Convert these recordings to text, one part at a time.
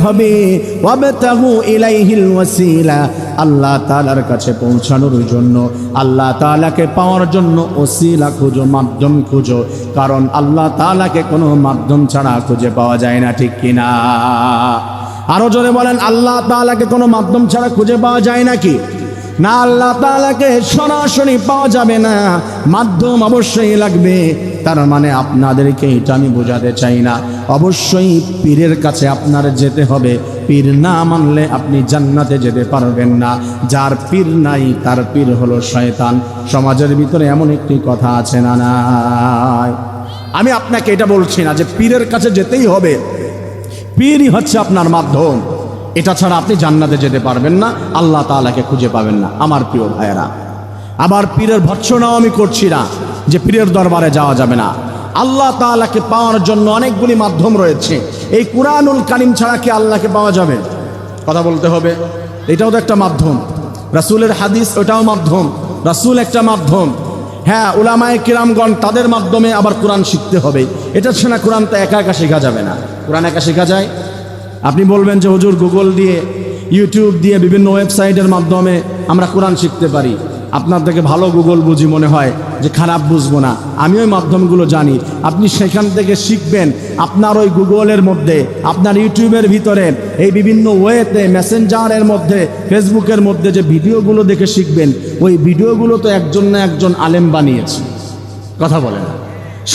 হবে ওয়াবতাগু ইলাইহিল ওয়াসিলা, আল্লাহ তাআলার কাছে পৌঁছানোর জন্য, আল্লাহ তাআলাকে পাওয়ার জন্য ওসিলা খুঁজো, মাধ্যম খুঁজো। কারণ আল্লাহ তাআলাকে কোনো মাধ্যম ছাড়া খুঁজে পাওয়া যায় না, ঠিক কিনা? আরো জোরে বলেন, আল্লাহ তাআলাকে কোনো মাধ্যম ছাড়া খুঁজে পাওয়া যায় নাকি? না, আল্লাহ তাআলাকে সরাসরি পাওয়া যাবে না, মাধ্যম অবশ্যই লাগবে। তার মানে আপনাদেরকে এটা আমি বোঝাতে চাই না, অবশ্যই পীরের কাছে আপনার যেতে হবে। পীর না মানলে আপনি জান্নাতে যেতে পারবেন না। যার পীর নাই তার পীর হলো শয়তান। সমাজের ভিতরে এমন একটি কথা আছে না নাই? আমি আপনাকে এটা বলছি না যে পীরের কাছে যেতেই হবে, পীরই হচ্ছে আপনার মাধ্যম। এটা ছাড়া আপনি জান্নাতে যেতে পারবেন না, আল্লাহ তাআলাকে খুঁজে পাবেন না। আমার প্রিয় ভাইয়েরা, আবার পীরের ভৎসনাও আমি করছি না যে পীরের দরবারে যাওয়া যাবে না। আল্লাহ তাআলাকে পাওয়ার জন্য অনেকগুলি মাধ্যম রয়েছে। এই কুরআনুল কারীম ছাড়া কি আল্লাহকে পাওয়া যাবে? কথা বলতে হবে। এটাও তো একটা মাধ্যম। রাসূলের হাদিস ওটাও মাধ্যম, রাসূল একটা মাধ্যম। হ্যাঁ, উলামায়ে কিরামগণ তাদের মাধ্যমে আবার কোরআন শিখতে হবে। এটা ছাড়া কোরআন তো একা একা শেখা যাবে না। কোরআন একা শেখা যায়? আপনি বলবেন যে হুজুর গুগল দিয়ে, ইউটিউব দিয়ে, বিভিন্ন ওয়েবসাইটের মাধ্যমে আমরা কোরআন শিখতে পারি। আপনার থেকে ভালো গুগল বুঝি মনে হয়, যে খারাপ বুঝবো না। আমি ওই মাধ্যমগুলো জানি, আপনি সেখান থেকে শিখবেন। আপনার ওই গুগলের মধ্যে, আপনার ইউটিউবের ভিতরে, এই বিভিন্ন ওয়েতে, মেসেঞ্জারের মধ্যে, ফেসবুকের মধ্যে যে ভিডিওগুলো দেখে শিখবেন, ওই ভিডিওগুলো তো একজন না একজন আলেম বানিয়েছে। কথা বলেন,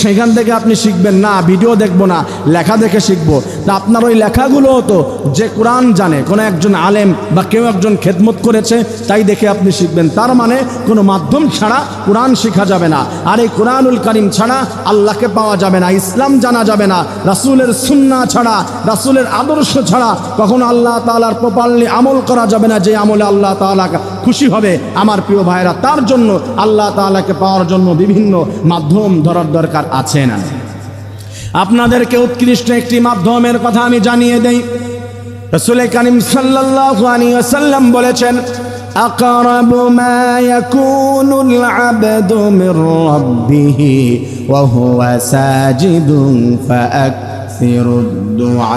সেখান থেকে আপনি শিখবেন না, ভিডিও দেখবো না, লেখা দেখে শিখবো। তা আপনার ওই লেখাগুলোও তো যে কোরআন জানে, কোনো একজন আলেম বা কেউ একজন খেদমত করেছে, তাই দেখে আপনি শিখবেন। তার মানে কোনো মাধ্যম ছাড়া কোরআন শেখা যাবে না। আর এই কোরআনুল কারীম ছাড়া আল্লাহকে পাওয়া যাবে না, ইসলাম জানা যাবে না। রাসূলের সুন্নাহ ছাড়া, রাসূলের আদর্শ ছাড়া কখনো আল্লাহ তাআলার প্রপারলি আমল করা যাবে না, যে আমলে আল্লাহ তাআলা খুশি হবে। আমার প্রিয় ভাইরা, তার জন্য আল্লাহ তাআলাকে পাওয়ার জন্য বিভিন্ন মাধ্যম ধরার দরকার আছে না? আপনাদেরকে উৎকৃষ্ট একটি মাধ্যমের কথা আমি জানিয়ে দেই। রাসূল কারীম সাল্লাল্লাহু আলাইহি ওয়াসাল্লাম বলেছেন, আকরাবু মা ইয়াকুনুল আবদু মির রাব্বিহি ওয়া হুয়া সাজিদুন ফাআকসিরুদ দুআ।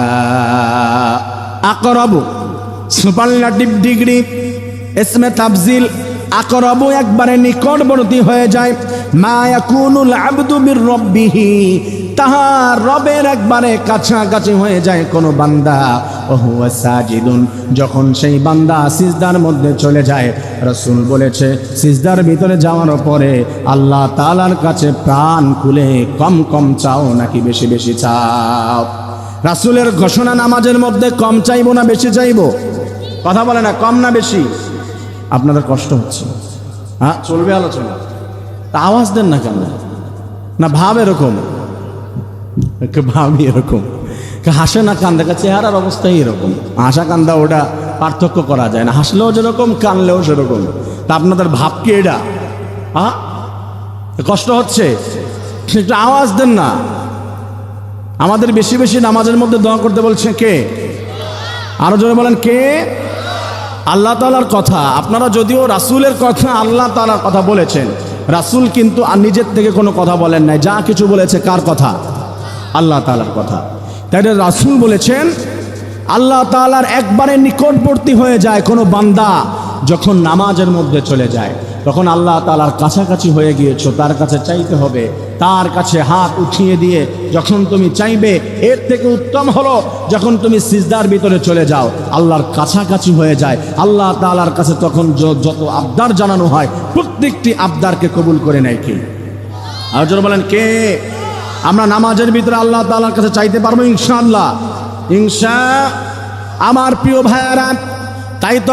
আকরাবু সুপারলাটিভ ডিগ্রি, ইসমে তাফজিল। আকরাবু একবারে নিকটবর্তী হয়ে যায়। মা ইয়াকুনুল আবদু মির রাব্বিহি, তাহার রবের একবারে কাছাকাছি হয়ে যায় কোনো বান্দা। ওয়া হুয়া সাজিদুন, যখন সেই বান্দা সিজদার মধ্যে চলে যায়। রাসূল বলেছে, সিজদার ভিতরে যাওয়ার পরে আল্লাহ তাআলার কাছে প্রাণ খুলে কম কম চাও নাকি বেশি বেশি চাও? রাসূলের ঘোষণা, নামাজের মধ্যে কম চাইবো না বেশি চাইবো? কথা বলে না, কম না বেশি? আপনাদের কষ্ট হচ্ছে? হ্যাঁ, চলবে আলোচনা। তা আওয়াজ দেন না কেন? না ভাব এরকম, ভাবই এরকম, হাসে না কান্দে, চেহারার অবস্থাই এরকম। হাসা কান্দা ওটা পার্থক্য করা যায় না, হাসলেও যেরকম কানলেও সেরকম। তা আপনাদের ভাব কি এটা? হ্যাঁ, কষ্ট হচ্ছে? একটু আওয়াজ দেন না। আমাদের বেশি বেশি নামাজের মধ্যে দোয়া করতে বলছে কে? আরো জোরে বলেন, কে? আল্লাহ তাআলার কথা। আপনারা যদিও রাসূলের কথা, আল্লাহ তাআলার কথা বলেছেন, রাসূল কিন্তু আর নিজের থেকে কোনো কথা বলেন নাই। যা কিছু বলেছে কার কথা? আল্লাহ তাআলার কথা। তাই রাসূল বলেছেন, আল্লাহ তাআলার একবারে নিকটবর্তী হয়ে যায় কোনো বান্দা যখন নামাজের মধ্যে চলে যায়, তখন আল্লাহ তাআলার কাছাকাছি হয়ে গিয়েছো, তার কাছে চাইতে হবে। তার কাছে হাত উঠিয়ে দিয়ে যখন তুমি চাইবে, এর থেকে উত্তম হলো যখন তুমি সিজদার ভিতরে চলে যাও, আল্লাহর কাছাকাছি হয়ে যায়। আল্লাহ তাআলার কাছে তখন যত আবদার জানানো হয়, প্রত্যেকটি আবদারকে কবুল করে নেয় কে? আর যারা বলেন কে? আমরা নামাজের ভিতরে আল্লাহ তাআলার কাছে চাইতে পারবো ইনশাআল্লাহ? আমার প্রিয় ভাইয়ারা, তাই তো